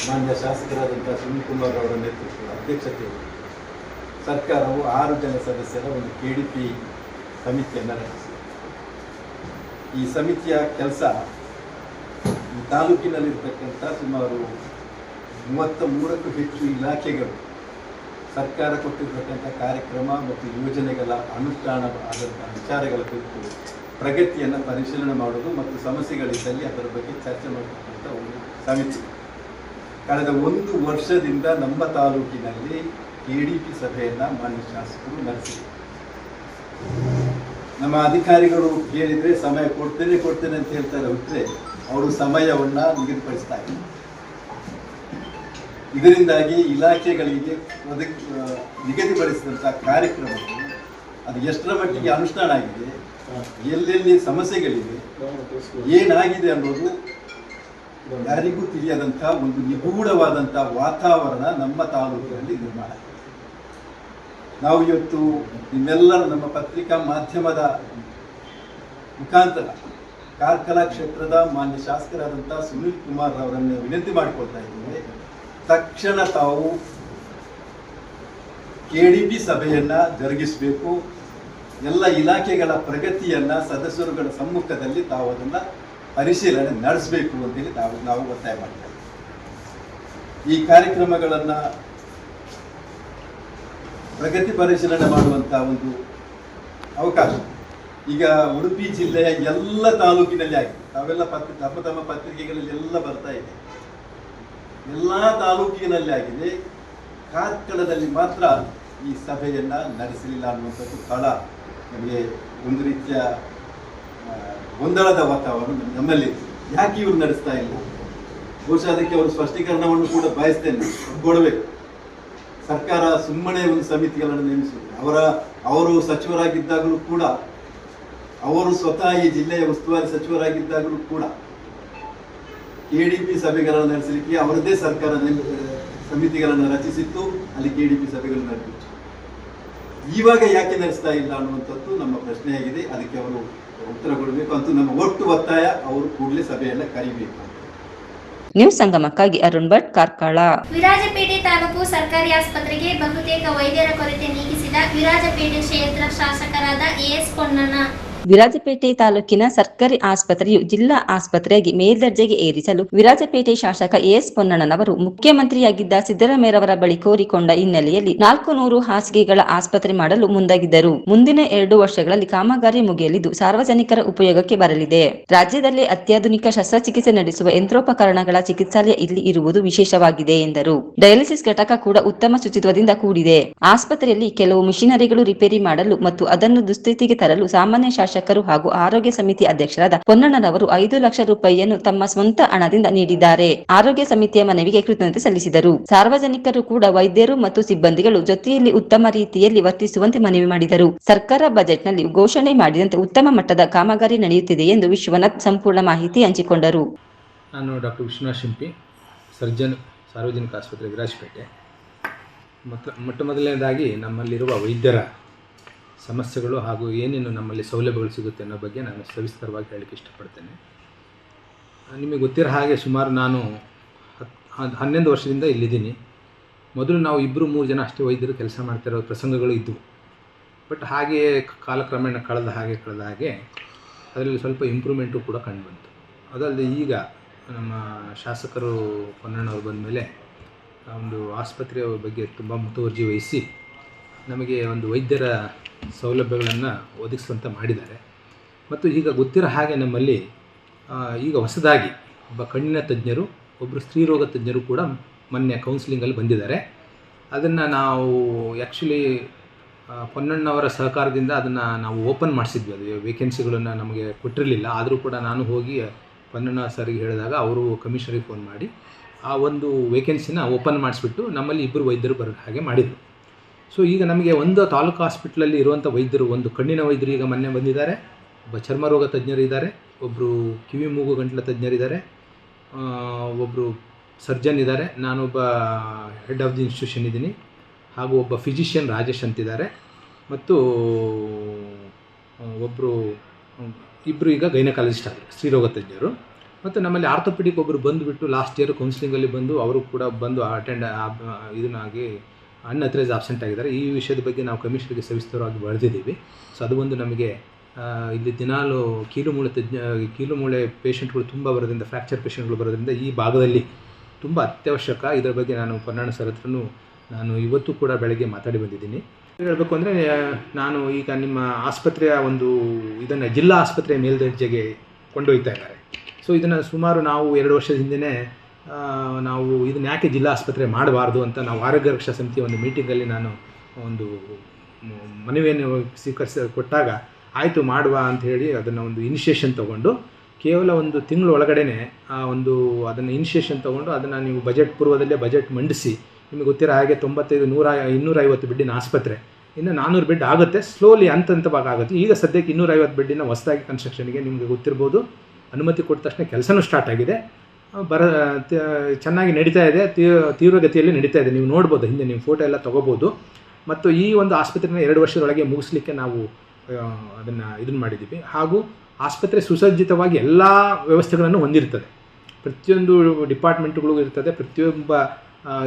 ಮಾನ್ಯ ಶಾಸಕರಾದಂತಹ ಸುನೀಲ್ ಕುಮಾರ್ ಅವರ ನೇತೃತ್ವದ ಅಧ್ಯಕ್ಷತೆಯಲ್ಲಿ ಸರ್ಕಾರವು 6 ಜನ ಸದಸ್ಯರ ಒಂದು ಕೆಡಿಪಿ ಸಮಿತಿಯನ್ನು ರಚಿಸಿದೆ. ಈ ಸಮಿತಿಯ ಕೆಲಸ ಈ ತಾಲೂಕಿನಲ್ಲಿರ್ತಕ್ಕಂಥ ಸುಮಾರು 33ಕ್ಕೂ ಹೆಚ್ಚು ಇಲಾಖೆಗಳು ಸರ್ಕಾರ ಕೊಟ್ಟಿರ್ತಕ್ಕಂಥ ಕಾರ್ಯಕ್ರಮ ಮತ್ತು ಯೋಜನೆಗಳ ಅನುಷ್ಠಾನ ಆದಂಥ ವಿಚಾರಗಳ ಕುರಿತು ಪ್ರಗತಿಯನ್ನು ಪರಿಶೀಲನೆ ಮಾಡೋದು ಮತ್ತು ಸಮಸ್ಯೆಗಳಿದ್ದಲ್ಲಿ ಅದರ ಬಗ್ಗೆ ಚರ್ಚೆ ಮಾಡತಕ್ಕಂಥ ಒಂದು ಸಮಿತಿ. ಕಳೆದ 1 ವರ್ಷದಿಂದ ನಮ್ಮ ತಾಲೂಕಿನಲ್ಲಿ ಕೆಡಿಪಿ ಸಭೆಯನ್ನು ಮಾನ್ಯ ಶಾಸಕರು ನಡೆಸಿದರು. ನಮ್ಮ ಅಧಿಕಾರಿಗಳು ಕೇಳಿದರೆ ಸಮಯ ಕೊಡ್ತೇನೆ ಅಂತ ಹೇಳ್ತಾರೆ ಹೊರತರೆ ಅವರು ಸಮಯವನ್ನು ನಿಗದಿಪಡಿಸ್ತಾ ಇಲ್ಲ. ಇದರಿಂದಾಗಿ ಇಲಾಖೆಗಳಿಗೆ ನಿಗದಿಪಡಿಸಿದಂಥ ಕಾರ್ಯಕ್ರಮಗಳು ಅದು ಎಷ್ಟರ ಮಟ್ಟಿಗೆ ಅನುಷ್ಠಾನ ಆಗಿದೆ, ಎಲ್ಲೆಲ್ಲಿ ಸಮಸ್ಯೆಗಳಿವೆ, ಏನಾಗಿದೆ ಅನ್ನೋದು ಯಾರಿಗೂ ತಿಳಿಯದಂಥ ಒಂದು ನಿಗೂಢವಾದಂಥ ವಾತಾವರಣ ನಮ್ಮ ತಾಲೂಕಿನಲ್ಲಿ ನಿರ್ಮಾಣ ಆಗಿದೆ. ನಾವು ಇವತ್ತು ನಿಮ್ಮೆಲ್ಲರೂ ನಮ್ಮ ಪತ್ರಿಕಾ ಮಾಧ್ಯಮದ ಮುಖಾಂತರ ಕಾರ್ಕಳ ಕ್ಷೇತ್ರದ ಮಾನ್ಯ ಶಾಸಕರಾದಂಥ ಸುನೀಲ್ ಕುಮಾರ್ ಅವರನ್ನು ವಿನಂತಿ ಮಾಡಿಕೊಳ್ತಾ ಇದ್ದೇವೆ. ತಕ್ಷಣ ತಾವು ಕೆಡಿಪಿ ಸಭೆಯನ್ನು ಜರುಗಿಸಬೇಕು. ಎಲ್ಲ ಇಲಾಖೆಗಳ ಪ್ರಗತಿಯನ್ನು ಸದಸ್ಯರುಗಳ ಸಮ್ಮುಖದಲ್ಲಿ ತಾವು ಅದನ್ನು ಪರಿಶೀಲನೆ ನಡೆಸಬೇಕು ಅಂತೇಳಿ ನಾವು ಒತ್ತಾಯ ಮಾಡ್ತಾ ಇದ್ದೀವಿ. ಈ ಕಾರ್ಯಕ್ರಮಗಳನ್ನು ಪ್ರಗತಿ ಪರಿಶೀಲನೆ ಮಾಡುವಂಥ ಒಂದು ಅವಕಾಶ ಈಗ ಉಡುಪಿ ಜಿಲ್ಲೆಯ ಎಲ್ಲ ತಾಲೂಕಿನಲ್ಲಿ ಆಗಿದೆ. ತಾವೆಲ್ಲ ತಮ್ಮ ಪತ್ರಿಕೆಗಳಲ್ಲಿ ಎಲ್ಲ ಬರ್ತಾ ಇದೆ. ಎಲ್ಲ ತಾಲೂಕಿನಲ್ಲಿ ಆಗಿದೆ. ಕಾರ್ಕಳದಲ್ಲಿ ಮಾತ್ರ ಈ ಸಭೆಯನ್ನು ನಡೆಸಲಿಲ್ಲ ಅನ್ನುವಂಥದ್ದು ಕಾಲ ನಮಗೆ ಒಂದು ರೀತಿಯ ಗೊಂದಲದ ವಾತಾವರಣ ನಮ್ಮಲ್ಲಿ. ಯಾಕೆ ಇವರು ನಡೆಸ್ತಾ ಇಲ್ಲ? ಬಹುಶಃ ಅದಕ್ಕೆ ಅವರು ಸ್ಪಷ್ಟೀಕರಣವನ್ನು ಕೂಡ ಬಯಸ್ತೇನೆ ಕೊಡಬೇಕು. ಸರ್ಕಾರ ಸುಮ್ಮನೆ ಒಂದು ಸಮಿತಿಗಳನ್ನು ನೇಮಿಸಿದ್ರು. ಅವರು ಸಚಿವರಾಗಿದ್ದಾಗಲೂ ಕೂಡ, ಅವರು ಸ್ವತಃ ಈ ಜಿಲ್ಲೆಯ ಉಸ್ತುವಾರಿ ಸಚಿವರಾಗಿದ್ದಾಗಲೂ ಕೂಡ ಕೆಡಿಪಿ ಸಭೆಗಳನ್ನು ನಡೆಸಲಿಕ್ಕೆ ಅವರದೇ ಸರ್ಕಾರ ಸಮಿತಿಗಳನ್ನು ರಚಿಸಿತ್ತು. ಅಲ್ಲಿ ಕೆಡಿಪಿ ಸಭೆಗಳು ನಡೆದಿತ್ತು. ಇವಾಗ ಯಾಕೆ ನಡೆಸ್ತಾ ಇಲ್ಲ ಅನ್ನುವಂಥದ್ದು ನಮ್ಮ ಪ್ರಶ್ನೆಯಾಗಿದೆ. ಅದಕ್ಕೆ ಅವರು ಉತ್ತರ ಕೊಡಬೇಕು. ಅಂತೂ ನಮ್ಮ ಒಟ್ಟು ಒತ್ತಾಯ ಅವರು ಕೂಡಲೇ ಸಭೆಯನ್ನು ಕರಿಬೇಕು. ನ್ಯೂಸ್ ಸಂಗಮಕ್ಕಾಗಿ ಅರುಣ್ ಭಟ್, ಕಾರ್ಕಳ. ವಿರಾಜಪೇಟೆ ತಾಲೂಕು ಸರ್ಕಾರಿ ಆಸ್ಪತ್ರೆಗೆ ಬಹುತೇಕ ವೈದ್ಯರ ಕೊರತೆ ನೀಗಿಸಿದ ವಿರಾಜಪೇಟೆ ಕ್ಷೇತ್ರ ಶಾಸಕರಾದ ಎಎಸ್ ಪೊನ್ನಣ್ಣ. ವಿರಾಜಪೇಟೆ ತಾಲೂಕಿನ ಸರ್ಕಾರಿ ಆಸ್ಪತ್ರೆಯು ಜಿಲ್ಲಾ ಆಸ್ಪತ್ರೆಯಾಗಿ ಮೇಲ್ದರ್ಜೆಗೆ ಏರಿಸಲು ವಿರಾಜಪೇಟೆ ಶಾಸಕ ಎಎಸ್ ಪೊನ್ನಣ್ಣನವರು ಮುಖ್ಯಮಂತ್ರಿಯಾಗಿದ್ದ ಸಿದ್ದರಾಮಯ್ಯರವರ ಬಳಿ ಕೋರಿಕೊಂಡ ಹಿನ್ನೆಲೆಯಲ್ಲಿ 400 ಹಾಸಿಗೆಗಳ ಆಸ್ಪತ್ರೆ ಮಾಡಲು ಮುಂದಾಗಿದ್ದರು. ಮುಂದಿನ 2 ವರ್ಷಗಳಲ್ಲಿ ಕಾಮಗಾರಿ ಮುಗಿಯಲಿದ್ದು ಸಾರ್ವಜನಿಕರ ಉಪಯೋಗಕ್ಕೆ ಬರಲಿದೆ. ರಾಜ್ಯದಲ್ಲೇ ಅತ್ಯಾಧುನಿಕ ಶಸ್ತ್ರಚಿಕಿತ್ಸೆ ನಡೆಸುವ ಯಂತ್ರೋಪಕರಣಗಳ ಚಿಕಿತ್ಸಾಲಯ ಇಲ್ಲಿ ಇರುವುದು ವಿಶೇಷವಾಗಿದೆ ಎಂದರು. ಡಯಾಲಿಸಿಸ್ ಘಟಕ ಕೂಡ ಉತ್ತಮ ಶುಚಿತ್ವದಿಂದ ಕೂಡಿದೆ. ಆಸ್ಪತ್ರೆಯಲ್ಲಿ ಕೆಲವು ಮಿಷನರಿಗಳು ರಿಪೇರಿ ಮಾಡಲು ಮತ್ತು ಅದನ್ನು ದುಸ್ಥಿತಿಗೆ ತರಲು ಸಾಮಾನ್ಯ ಶಾಸಕರು ಹಾಗೂ ಆರೋಗ್ಯ ಸಮಿತಿ ಅಧ್ಯಕ್ಷರಾದ ಪೊನ್ನಣ್ಣನವರು 5 ಲಕ್ಷ ರೂಪಾಯಿಯನ್ನು ತಮ್ಮ ಸ್ವಂತ ಹಣದಿಂದ ನೀಡಿದ್ದಾರೆ. ಆರೋಗ್ಯ ಸಮಿತಿಯ ಮನವಿಗೆ ಕೃತಜ್ಞತೆ ಸಲ್ಲಿಸಿದರು. ಸಾರ್ವಜನಿಕರು ಕೂಡ ವೈದ್ಯರು ಮತ್ತು ಸಿಬ್ಬಂದಿಗಳು ಜೊತೆಯಲ್ಲಿ ಉತ್ತಮ ರೀತಿಯಲ್ಲಿ ವರ್ತಿಸುವಂತೆ ಮನವಿ ಮಾಡಿದರು. ಸರ್ಕಾರ ಬಜೆಟ್ನಲ್ಲಿ ಘೋಷಣೆ ಮಾಡಿದಂತೆ ಉತ್ತಮ ಮಟ್ಟದ ಕಾಮಗಾರಿ ನಡೆಯುತ್ತಿದೆ ಎಂದು ವಿಶ್ವನಾಥ್ ಸಂಪೂರ್ಣ ಮಾಹಿತಿ ಹಂಚಿಕೊಂಡರು. ನಾನು ಡಾಕ್ಟರ್ ವಿಶ್ವನಾಥ್ ಶಿಂಪಿ, ಸರ್ಜನ್, ಸಾರ್ವಜನಿಕ ಆಸ್ಪತ್ರೆ ವಿರಾಜಪೇಟೆ. ಮೊಟ್ಟ ಮೊದಲನೇದಾಗಿ ನಮ್ಮಲ್ಲಿರುವ ವೈದ್ಯರ ಸಮಸ್ಯೆಗಳು ಹಾಗೂ ಏನೇನು ನಮ್ಮಲ್ಲಿ ಸೌಲಭ್ಯಗಳು ಸಿಗುತ್ತೆ ಅನ್ನೋ ಬಗ್ಗೆ ನಾನು ಸವಿಸ್ತರವಾಗಿ ಹೇಳಲಿಕ್ಕೆ ಇಷ್ಟಪಡ್ತೇನೆ. ನಿಮಗೆ ಗೊತ್ತಿರೋ ಹಾಗೆ ಸುಮಾರು ನಾನು 11 ವರ್ಷದಿಂದ ಇಲ್ಲಿದ್ದೀನಿ. ಮೊದಲು ನಾವು 2-3 ಜನ ಅಷ್ಟೇ ವೈದ್ಯರು ಕೆಲಸ ಮಾಡ್ತಿರೋ ಪ್ರಸಂಗಗಳು ಇದ್ದವು. ಬಟ್ ಹಾಗೆಯೇ ಕಾಲಕ್ರಮೇಣ ಕಳೆದ ಹಾಗೆ ಅದರಲ್ಲಿ ಸ್ವಲ್ಪ ಇಂಪ್ರೂವ್ಮೆಂಟು ಕೂಡ ಕಂಡುಬಂತು. ಅದಲ್ಲದೆ ಈಗ ನಮ್ಮ ಶಾಸಕರು ಪೊನ್ನಣ್ಣವರು ಬಂದ ಮೇಲೆ ಒಂದು ಆಸ್ಪತ್ರೆಯ ಬಗ್ಗೆ ತುಂಬ ಮುತುವರ್ಜಿ ವಹಿಸಿ ನಮಗೆ ಒಂದು ವೈದ್ಯರ ಸೌಲಭ್ಯಗಳನ್ನು ಒದಗಿಸುವಂತ ಮಾಡಿದ್ದಾರೆ. ಮತ್ತು ಈಗ ಗೊತ್ತಿರೋ ಹಾಗೆ ನಮ್ಮಲ್ಲಿ ಈಗ ಹೊಸದಾಗಿ ಒಬ್ಬ ಕಣ್ಣಿನ ತಜ್ಞರು, ಒಬ್ಬರು ಸ್ತ್ರೀರೋಗ ತಜ್ಞರು ಕೂಡ ಮೊನ್ನೆ ಕೌನ್ಸಿಲಿಂಗಲ್ಲಿ ಬಂದಿದ್ದಾರೆ. ಅದನ್ನು ನಾವು ಆ್ಯಕ್ಚುಲಿ ಪೊನ್ನಣ್ಣವರ ಸಹಕಾರದಿಂದ ಅದನ್ನು ನಾವು ಓಪನ್ ಮಾಡಿಸಿದ್ವಿ. ಅದು ವೇಕೆನ್ಸಿಗಳನ್ನು ನಮಗೆ ಕೊಟ್ಟಿರಲಿಲ್ಲ. ಆದರೂ ಕೂಡ ನಾನು ಹೋಗಿ ಪೊನ್ನಣ್ಣ ಸರಿಗೆ ಹೇಳಿದಾಗ ಅವರು ಕಮಿಷನರಿಗೆ ಫೋನ್ ಮಾಡಿ ಆ ಒಂದು ವೇಕೆನ್ಸಿನ ಓಪನ್ ಮಾಡಿಸ್ಬಿಟ್ಟು ನಮ್ಮಲ್ಲಿ 2 ವೈದ್ಯರು ಬರೋ ಹಾಗೆ ಮಾಡಿದರು. ಸೊ ಈಗ ನಮಗೆ ಒಂದು ತಾಲೂಕು ಹಾಸ್ಪಿಟ್ಲಲ್ಲಿ ಇರುವಂಥ ವೈದ್ಯರು, ಒಂದು ಕಣ್ಣಿನ ವೈದ್ಯರು ಈಗ ಮೊನ್ನೆ ಬಂದಿದ್ದಾರೆ, ಒಬ್ಬ ಚರ್ಮರೋಗ ತಜ್ಞರು ಇದ್ದಾರೆ, ಒಬ್ಬರು ಕಿವಿ ಮೂಗು ಗಂಟಲ ತಜ್ಞರಿದ್ದಾರೆ, ಒಬ್ಬರು ಸರ್ಜನ್ ಇದ್ದಾರೆ, ನಾನೊಬ್ಬ ಹೆಡ್ ಆಫ್ ದಿ ಇನ್ಸ್ಟಿಟ್ಯೂಷನ್ ಇದ್ದೀನಿ, ಹಾಗೂ ಒಬ್ಬ ಫಿಸಿಷಿಯನ್ ರಾಜೇಶ್ ಅಂತಿದ್ದಾರೆ, ಮತ್ತು ಇಬ್ಬರು ಈಗ ಗೈನಕಾಲಜಿಸ್ಟ್ ಆದರು, ಸ್ತ್ರೀರೋಗ ತಜ್ಞರು. ಮತ್ತು ನಮ್ಮಲ್ಲಿ ಆರ್ಥೋಪೆಡಿಕ್ ಒಬ್ಬರು ಬಂದುಬಿಟ್ಟು ಲಾಸ್ಟ್ ಇಯರ್ ಕೌನ್ಸಿಲಿಂಗಲ್ಲಿ ಬಂದು ಅವರು ಕೂಡ ಬಂದು ಇದನ್ನಾಗಿ ಅನ್ಅಥರೈಸ್ ಆಬ್ಸೆಂಟ್ ಆಗಿದ್ದಾರೆ. ಈ ವಿಷಯದ ಬಗ್ಗೆ ನಾವು ಕಮಿಷನರ್ಗೆ ಸವಿಸ್ತರವಾಗಿ ಬರೆದಿದ್ದೀವಿ. ಸೊ ಅದು ಒಂದು ನಮಗೆ ಇಲ್ಲಿ ದಿನಾಲು ಕೀಲುಮೂಳೆ ಪೇಷಂಟ್ಗಳು ತುಂಬ ಬರೋದ್ರಿಂದ, ಫ್ರ್ಯಾಕ್ಚರ್ ಪೇಷಂಟ್ಗಳು ಬರೋದ್ರಿಂದ ಈ ಭಾಗದಲ್ಲಿ ತುಂಬ ಅತ್ಯವಶ್ಯಕ. ಇದರ ಬಗ್ಗೆ ನಾನು ಪೊನ್ನಣ್ಣ ಸರ್ ಹತ್ರನೂ ನಾನು ಇವತ್ತು ಕೂಡ ಬೆಳಗ್ಗೆ ಮಾತಾಡಿ ಬಂದಿದ್ದೀನಿ. ಹೇಳಬೇಕು ಅಂದರೆ ನಾನು ಈಗ ನಿಮ್ಮ ಆಸ್ಪತ್ರೆಯ ಇದನ್ನು ಜಿಲ್ಲಾ ಆಸ್ಪತ್ರೆಯ ಮೇಲ್ದರ್ಜೆಗೆ ಕೊಂಡೊಯ್ತಾ ಇದ್ದಾರೆ. ಸೊ ಇದನ್ನು ಸುಮಾರು ನಾವು 2 ವರ್ಷದ ಹಿಂದೆ ನಾವು ಇದನ್ನು ಯಾಕೆ ಜಿಲ್ಲಾ ಆಸ್ಪತ್ರೆ ಮಾಡಬಾರ್ದು ಅಂತ ನಾವು ಆರೋಗ್ಯ ರಕ್ಷಾ ಸಮಿತಿಯ ಒಂದು ಮೀಟಿಂಗಲ್ಲಿ ನಾನು ಒಂದು ಮನವಿಯನ್ನು ಕೊಟ್ಟಾಗ ಆಯಿತು ಮಾಡುವ ಅಂತ ಹೇಳಿ ಅದನ್ನು ಒಂದು ಇನಿಷಿಯೇಷನ್ ತೊಗೊಂಡು ಕೇವಲ 1 ತಿಂಗಳ ಒಳಗಡೆ ಅದನ್ನು ಇನಿಷಿಯೇಷನ್ ತೊಗೊಂಡು ಅದನ್ನು ನೀವು ಬಜೆಟ್ ಪೂರ್ವದಲ್ಲೇ ಬಜೆಟ್ ಮಂಡಿಸಿ, ನಿಮಗೆ ಗೊತ್ತಿರೋ ಹಾಗೆ 95, 100, 250 ಬೆಡ್ಡಿನ ಆಸ್ಪತ್ರೆ ಇನ್ನು 400 ಬೆಡ್ ಆಗುತ್ತೆ, ಸ್ಲೋಲಿ ಹಂತವಾಗಿ ಆಗುತ್ತೆ. ಈಗ ಸದ್ಯಕ್ಕೆ 250 ಬೆಡ್ಡಿನ ಹೊಸದಾಗಿ ಕನ್ಸ್ಟ್ರಕ್ಷನ್ಗೆ ನಿಮಗೆ ಗೊತ್ತಿರ್ಬೋದು ಅನುಮತಿ ಕೊಟ್ಟ ತಕ್ಷಣ ಕೆಲಸನೂ ಸ್ಟಾರ್ಟ್ ಆಗಿದೆ, ಚೆನ್ನಾಗಿ ನಡೀತಾ ಇದೆ, ತೀವ್ರಗತಿಯಲ್ಲಿ ನಡೀತಾ ಇದೆ. ನೀವು ನೋಡ್ಬೋದು, ಹಿಂದೆ ನೀವು ಫೋಟೋ ಎಲ್ಲ ತೊಗೋಬೋದು. ಮತ್ತು ಈ ಒಂದು ಆಸ್ಪತ್ರೆನ 2 ವರ್ಷದೊಳಗೆ ಮುಗಿಸ್ಲಿಕ್ಕೆ ನಾವು ಇದನ್ನು ಮಾಡಿದ್ದೀವಿ. ಹಾಗೂ ಆಸ್ಪತ್ರೆ ಸುಸಜ್ಜಿತವಾಗಿ ಎಲ್ಲ ವ್ಯವಸ್ಥೆಗಳನ್ನು ಹೊಂದಿರ್ತದೆ. ಪ್ರತಿಯೊಂದು ಡಿಪಾರ್ಟ್ಮೆಂಟ್ಗಳು ಇರ್ತದೆ, ಪ್ರತಿಯೊಬ್ಬ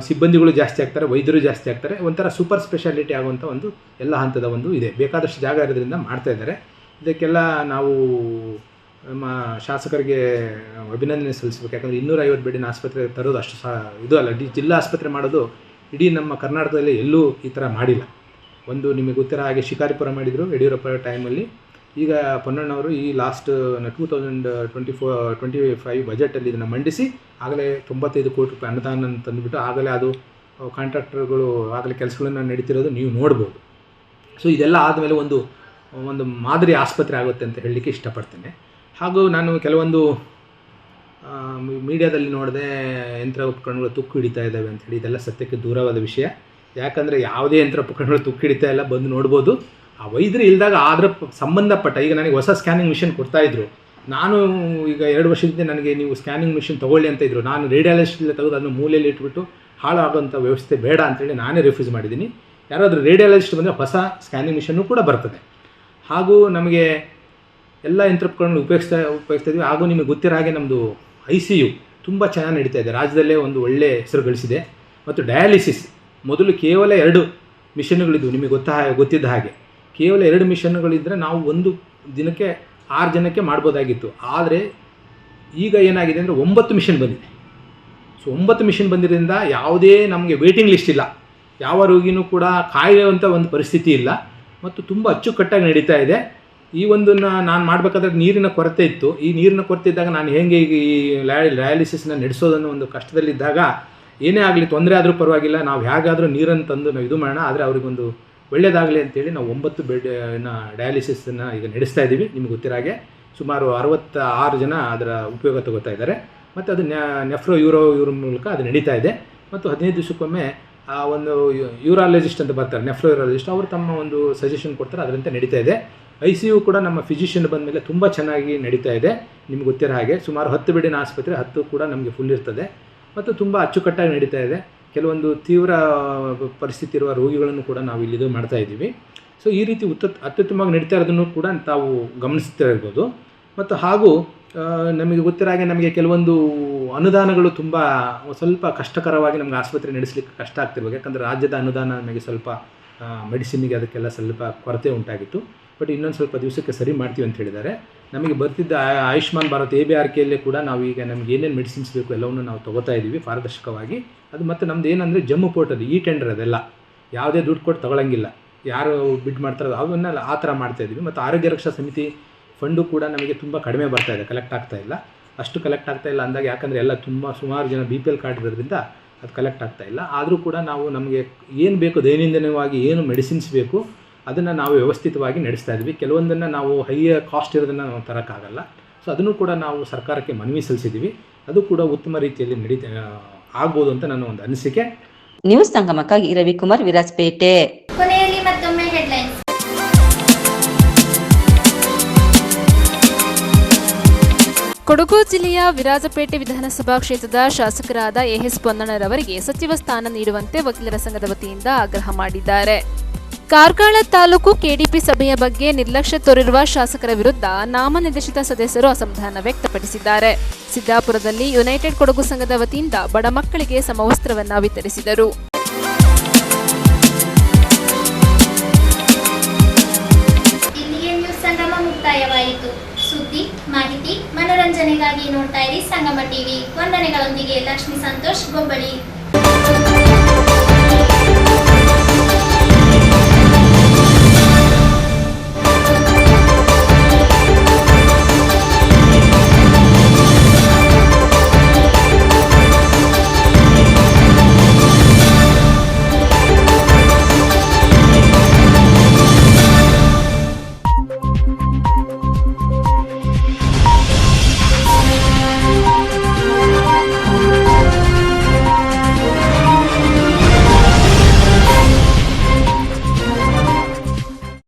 ಸಿಬ್ಬಂದಿಗಳು ಜಾಸ್ತಿ ಆಗ್ತಾರೆ, ವೈದ್ಯರು ಜಾಸ್ತಿ ಆಗ್ತಾರೆ. ಒಂಥರ ಸೂಪರ್ ಸ್ಪೆಷಾಲಿಟಿ ಆಗುವಂಥ ಎಲ್ಲ ಹಂತದ ಇದೆ. ಬೇಕಾದಷ್ಟು ಜಾಗ ಇರೋದ್ರಿಂದ ಮಾಡ್ತಾ ಇದ್ದಾರೆ. ಇದಕ್ಕೆಲ್ಲ ನಾವು ನಮ್ಮ ಶಾಸಕರಿಗೆ ಅಭಿನಂದನೆ ಸಲ್ಲಿಸಬೇಕು. ಯಾಕಂದರೆ 250 ಬೆಡ್ಡಿನ ಆಸ್ಪತ್ರೆ ತರೋದು ಅಷ್ಟು ಇದು ಅಲ್ಲ. ಜಿಲ್ಲಾ ಆಸ್ಪತ್ರೆ ಮಾಡೋದು ಇಡೀ ನಮ್ಮ ಕರ್ನಾಟಕದಲ್ಲಿ ಎಲ್ಲೂ ಈ ಥರ ಮಾಡಿಲ್ಲ. ನಿಮಗೆ ಗೊತ್ತಿರೋ ಹಾಗೆ ಶಿಕಾರಿಪುರ ಮಾಡಿದರು ಯಡಿಯೂರಪ್ಪ ಟೈಮಲ್ಲಿ. ಈಗ ಪೊನ್ನಣ್ಣವರು ಈ ಲಾಸ್ಟ್ 2024-25 ಬಜೆಟಲ್ಲಿ ಇದನ್ನು ಮಂಡಿಸಿ ಆಗಲೇ 95 ಕೋಟಿ ರೂಪಾಯಿ ಅನುದಾನ ತಂದುಬಿಟ್ಟು ಆಗಲೇ ಅದು ಕಾಂಟ್ರಾಕ್ಟರ್ಗಳು ಆಗಲೇ ಕೆಲಸಗಳನ್ನು ನಡೀತಿರೋದು ನೀವು ನೋಡ್ಬೋದು. ಸೊ ಇದೆಲ್ಲ ಆದಮೇಲೆ ಒಂದು ಮಾದರಿ ಆಸ್ಪತ್ರೆ ಆಗುತ್ತೆ ಅಂತ ಹೇಳಲಿಕ್ಕೆ ಇಷ್ಟಪಡ್ತೇನೆ. ಹಾಗೂ ನಾನು ಕೆಲವೊಂದು ಮೀಡಿಯಾದಲ್ಲಿ ನೋಡಿದೆ, ಯಂತ್ರ ಉಪಕರಣಗಳು ತುಕ್ಕು ಹಿಡಿತಾ ಇದ್ದಾವೆ ಅಂಥೇಳಿ. ಇದೆಲ್ಲ ಸತ್ಯಕ್ಕೆ ದೂರವಾದ ವಿಷಯ. ಯಾಕಂದರೆ ಯಾವುದೇ ಯಂತ್ರ ಉಪಕರಣಗಳು ತುಕ್ಕು ಹಿಡಿತಾ ಇಲ್ಲ, ಬಂದು ನೋಡ್ಬೋದು. ಆ ವೈದ್ಯರು ಇಲ್ದಾಗ ಅದರ ಸಂಬಂಧಪಟ್ಟ, ಈಗ ನನಗೆ ಹೊಸ ಸ್ಕ್ಯಾನಿಂಗ್ ಮಿಷಿನ್ ಕೊಡ್ತಾಯಿದ್ರು. ನಾನು ಈಗ 2 ವರ್ಷದಿಂದ ನನಗೆ ನೀವು ಸ್ಕ್ಯಾನಿಂಗ್ ಮಿಷಿನ್ ತೊಗೊಳ್ಳಿ ಅಂತ ಇದ್ದರು. ನಾನು ರೇಡಿಯಾಲಜಿಸ್ಟಿಂದ ತೆಗೆದು ಅದನ್ನು ಮೂಲೆಯಲ್ಲಿ ಇಟ್ಬಿಟ್ಟು ಹಾಳಾಗೋಂಥ ವ್ಯವಸ್ಥೆ ಬೇಡ ಅಂತೇಳಿ ನಾನೇ ರಿಫ್ಯೂಸ್ ಮಾಡಿದ್ದೀನಿ. ಯಾರಾದರೂ ರೇಡಿಯಾಲಜಿಸ್ಟ್ ಬಂದರೆ ಹೊಸ ಸ್ಕ್ಯಾನಿಂಗ್ ಮಿಷನ್ನು ಕೂಡ ಬರ್ತದೆ. ಹಾಗೂ ನಮಗೆ ಎಲ್ಲ ಯಂತ್ರೋಪಕರಣಗಳು ಉಪಯೋಗಿಸ್ತಾ ಇದ್ವಿ. ಹಾಗೂ ನಿಮಗೆ ಗೊತ್ತಿರೋ ಹಾಗೆ ನಮ್ಮದು ICU ತುಂಬ ಚೆನ್ನಾಗಿ ನಡೀತಾ ಇದೆ. ರಾಜ್ಯದಲ್ಲೇ ಒಂದು ಒಳ್ಳೆಯ ಹೆಸರು ಗಳಿಸಿದೆ. ಮತ್ತು ಡಯಾಲಿಸಿಸ್ ಮೊದಲು ಕೇವಲ 2 ಮಿಷನ್ಗಳಿದ್ವು. ನಿಮಗೆ ಗೊತ್ತಿದ್ದ ಹಾಗೆ ಕೇವಲ 2 ಮಿಷನ್ಗಳಿದ್ದರೆ ನಾವು ಒಂದು ದಿನಕ್ಕೆ 6 ಜನಕ್ಕೆ ಮಾಡ್ಬೋದಾಗಿತ್ತು. ಆದರೆ ಈಗ ಏನಾಗಿದೆ ಅಂದರೆ 9 ಮಿಷನ್ ಬಂದಿದೆ. ಸೊ 9 ಮಿಷನ್ ಬಂದಿರೋದ್ರಿಂದ ಯಾವುದೇ ನಮಗೆ ವೇಟಿಂಗ್ ಲಿಸ್ಟ್ ಇಲ್ಲ, ಯಾವ ರೋಗಿನೂ ಕೂಡ ಕಾಯುವಂಥ ಒಂದು ಪರಿಸ್ಥಿತಿ ಇಲ್ಲ ಮತ್ತು ತುಂಬ ಅಚ್ಚುಕಟ್ಟಾಗಿ ನಡೀತಾ ಇದೆ. ಈ ಒಂದನ್ನು ನಾನು ಮಾಡಬೇಕಾದ್ರೆ ನೀರಿನ ಕೊರತೆ ಇತ್ತು. ಈ ನೀರಿನ ಕೊರತೆ ಇದ್ದಾಗ ನಾನು ಹೇಗೆ ಈ ಡಯಾಲಿಸಿಸ್ನ ನಡೆಸೋದನ್ನು ಒಂದು ಕಷ್ಟದಲ್ಲಿದ್ದಾಗ ಏನೇ ಆಗಲಿ ತೊಂದರೆ ಆದರೂ ಪರವಾಗಿಲ್ಲ, ನಾವು ಹೇಗಾದರೂ ನೀರನ್ನು ತಂದು ನಾವು ಇದು ಮಾಡೋಣ, ಆದರೆ ಅವ್ರಿಗೊಂದು ಒಳ್ಳೆಯದಾಗಲಿ ಅಂತೇಳಿ ನಾವು 9 ಬೆಡ್ನ ಡಯಾಲಿಸಿಸನ್ನು ಈಗ ನಡೆಸ್ತಾ ಇದ್ದೀವಿ. ನಿಮ್ಗೆ ಗೊತ್ತಿರೋ ಹಾಗೆ ಸುಮಾರು 66 ಜನ ಅದರ ಉಪಯೋಗ ತಗೋತಾ ಇದ್ದಾರೆ ಮತ್ತು ಅದು ನೆಫ್ರೋ ಇವ್ರ ಮೂಲಕ ಅದು ನಡೀತಾ ಇದೆ. ಮತ್ತು 15 ದಿವಸಕ್ಕೊಮ್ಮೆ ಆ ಒಂದು ಯೂರಾಲಜಿಸ್ಟ್ ಅಂತ ಬರ್ತಾರೆ, ನೆಫ್ರೋ ಯೂರಾಲಜಿಸ್ಟ್, ಅವರು ತಮ್ಮ ಒಂದು ಸಜೆಷನ್ ಕೊಡ್ತಾರೆ, ಅದರಂತೆ ನಡೀತಾ ಇದೆ. ICU ಕೂಡ ನಮ್ಮ ಫಿಸಿಷಿಯನ್ ಬಂದ ಮೇಲೆ ತುಂಬ ಚೆನ್ನಾಗಿ ನಡೀತಾ ಇದೆ. ನಿಮ್ಗೆ ಗೊತ್ತಿರೋ ಹಾಗೆ ಸುಮಾರು 10 ಬೆಡ್ಡಿನ ಆಸ್ಪತ್ರೆ 10 ಕೂಡ ನಮಗೆ ಫುಲ್ ಇರ್ತದೆ ಮತ್ತು ತುಂಬ ಅಚ್ಚುಕಟ್ಟಾಗಿ ನಡೀತಾ ಇದೆ. ಕೆಲವೊಂದು ತೀವ್ರ ಪರಿಸ್ಥಿತಿ ಇರುವ ರೋಗಿಗಳನ್ನು ಕೂಡ ನಾವು ಇಲ್ಲಿ ಇದು ಮಾಡ್ತಾ ಇದ್ದೀವಿ. ಸೊ ಈ ರೀತಿ ಅತ್ಯುತ್ತಮವಾಗಿ ನಡೀತಾ ಇರೋದನ್ನು ಕೂಡ ತಾವು ಗಮನಿಸ್ತಾ ಇರ್ಬೋದು. ಮತ್ತು ಹಾಗೂ ನಮಗೆ ಗೊತ್ತಿರೋ ಹಾಗೆ ನಮಗೆ ಕೆಲವೊಂದು ಅನುದಾನಗಳು ತುಂಬ ಸ್ವಲ್ಪ ಕಷ್ಟಕರವಾಗಿ ನಮಗೆ ಆಸ್ಪತ್ರೆ ನಡೆಸಲಿಕ್ಕೆ ಕಷ್ಟ ಆಗ್ತಿರ್ಬೇಕು. ಯಾಕಂದರೆ ರಾಜ್ಯದ ಅನುದಾನ ನಮಗೆ ಸ್ವಲ್ಪ ಮೆಡಿಸಿನ್ನಿಗೆ ಅದಕ್ಕೆಲ್ಲ ಸ್ವಲ್ಪ ಕೊರತೆ ಉಂಟಾಗಿತ್ತು. ಬಟ್ ಇನ್ನೊಂದು ಸ್ವಲ್ಪ ದಿವಸಕ್ಕೆ ಸರಿ ಮಾಡ್ತೀವಿ ಅಂತ ಹೇಳಿದ್ದಾರೆ. ನಮಗೆ ಬರ್ತಿದ್ದ ಆಯುಷ್ಮಾನ್ ಭಾರತ್ ABRKಯಲ್ಲಿ ಕೂಡ ನಾವು ಈಗ ನಮಗೆ ಏನೇನು ಮೆಡಿಸಿನ್ಸ್ ಬೇಕು ಎಲ್ಲವನ್ನು ನಾವು ತೊಗೋತಾ ಇದ್ದೀವಿ ಪಾರದರ್ಶಕವಾಗಿ. ಅದು ಮತ್ತು ನಮ್ಮದು ಏನಂದರೆ ಜಮ್ಮು ಪೋರ್ಟಲ್ ಟೆಂಡರ್ ಅದೆಲ್ಲ ಯಾವುದೇ ದುಡ್ಡು ಕೊಟ್ಟು ತೊಗೊಳಂಗಿಲ್ಲ, ಯಾರು ಬಿಡ್ ಮಾಡ್ತಾರೋ ಅವನ್ನೆಲ್ಲ ಆ ಥರ ಮಾಡ್ತಾಯಿದ್ದೀವಿ. ಮತ್ತು ಆರೋಗ್ಯ ರಕ್ಷಾ ಸಮಿತಿ ಫಂಡು ಕೂಡ ನಮಗೆ ತುಂಬ ಕಡಿಮೆ ಬರ್ತಾಯಿದೆ, ಕಲೆಕ್ಟ್ ಆಗ್ತಾಯಿಲ್ಲ, ಅಷ್ಟು ಕಲೆಕ್ಟ್ ಆಗ್ತಾಯಿಲ್ಲ ಅಂದಾಗ. ಯಾಕಂದರೆ ಎಲ್ಲ ಸುಮಾರು ಜನ BPL ಕಾರ್ಡ್ ಇರೋದ್ರಿಂದ ಅದು ಕಲೆಕ್ಟ್ ಆಗ್ತಾಯಿಲ್ಲ. ಆದರೂ ಕೂಡ ನಾವು ನಮಗೆ ಏನು ಬೇಕು ದೈನಂದಿನವಾಗಿ ಏನು ಮೆಡಿಸಿನ್ಸ್ ಬೇಕು ಅದನ್ನು ನಾವು ವ್ಯವಸ್ಥಿತವಾಗಿ ನಡೆಸ್ತಾ ಇದ್ವಿ. ಕೆಲವೊಂದನ್ನು ನಾವು ಹೈಯರ್ ಕಾಸ್ಟ್ ಇರೋದನ್ನು ನಾವು ತರೋಕ್ಕಾಗಲ್ಲ. ಸೊ ಅದನ್ನು ಕೂಡ ನಾವು ಸರ್ಕಾರಕ್ಕೆ ಮನವಿ ಸಲ್ಲಿಸಿದ್ದೀವಿ. ಅದು ಕೂಡ ಉತ್ತಮ ರೀತಿಯಲ್ಲಿ ಆಗ್ಬೋದು ಅಂತ ನನ್ನ ಒಂದು ಅನಿಸಿಕೆ. ನ್ಯೂಸ್ ಸಂಗಮಕ್ಕಾಗಿ ರವಿಕುಮಾರ್, ವಿರಾಜಪೇಟೆ. ಕೊನೆಯಲ್ಲಿ ಮತ್ತೊಮ್ಮೆ ಹೆಡ್ಲೈನ್ಸ್. ಕೊಡಗು ಜಿಲ್ಲೆಯ ವಿರಾಜಪೇಟೆ ವಿಧಾನಸಭಾ ಕ್ಷೇತ್ರದ ಶಾಸಕರಾದ AS ಪೊನ್ನಣ್ಣರವರಿಗೆ ಸಚಿವ ಸ್ಥಾನ ನೀಡುವಂತೆ ವಕೀಲರ ಸಂಘದ ವತಿಯಿಂದ ಆಗ್ರಹ ಮಾಡಿದ್ದಾರೆ. ಕಾರ್ಕಳ ತಾಲೂಕು KDP ಸಭೆಯ ಬಗ್ಗೆ ನಿರ್ಲಕ್ಷ್ಯ ತೋರಿರುವ ಶಾಸಕರ ವಿರುದ್ಧ ನಾಮನಿರ್ದೇಶಿತ ಸದಸ್ಯರು ಅಸಮಾಧಾನ ವ್ಯಕ್ತಪಡಿಸಿದ್ದಾರೆ. ಸಿದ್ದಾಪುರದಲ್ಲಿ ಯುನೈಟೆಡ್ ಕೊಡಗು ಸಂಘದ ವತಿಯಿಂದ ಬಡ ಮಕ್ಕಳಿಗೆ ಸಮವಸ್ತ್ರವನ್ನು ವಿತರಿಸಿದರು. ಇಲ್ಲಿಗೆ ನ್ಯೂಸ್ ಸಂಗಮ ಮುಕ್ತಾಯವಾಯಿತು. ಸುದ್ದಿ, ಮಾಹಿತಿ, ಮನೋರಂಜನೆಗಾಗಿ ನೋಡ್ತಾ ಇರಿ ಸಂಗಮ TV. ವಂದನೆಗಳೊಂದಿಗೆ ಲಕ್ಷ್ಮೀ ಸಂತೋಷ್, ಗೊಬ್ಬಳಿ.